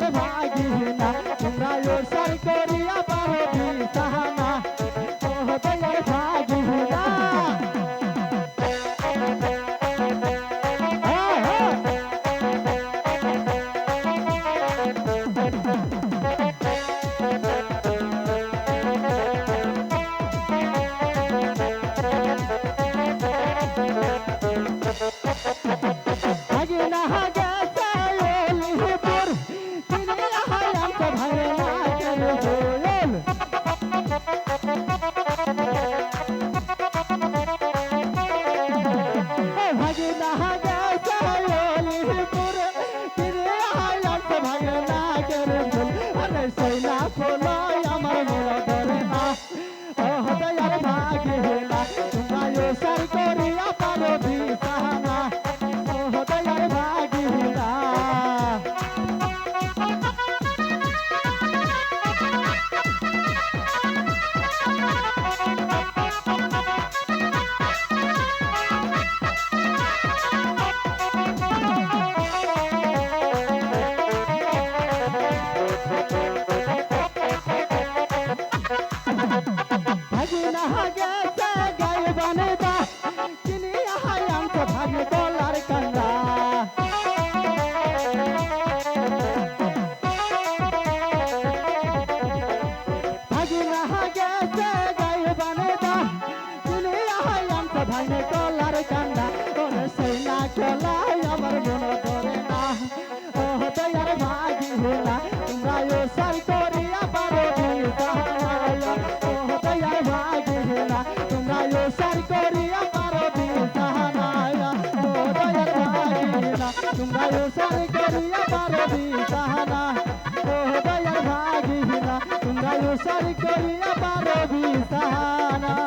দয়ার ভাগিনা তোমরা ওসার করিয়া পারো বিছানা ও দয়ার ভাগিনা ভাইনে কলার কান্দা ওরে সেই না খেলায় আমার মনে পড়ে না ও দয়ার ভাগিনা তোমরা ওসার করিয়া পারো বিছানা ও দয়ার ভাগিনা তোমরা ওসার করিয়া পারো বিছানা ও দয়ার ভাগিনা তোমরা ওসার করিয়া পারো বিছানা ও দয়ার ভাগিনা তোমরা ওসার করিয়া পারো বিছানা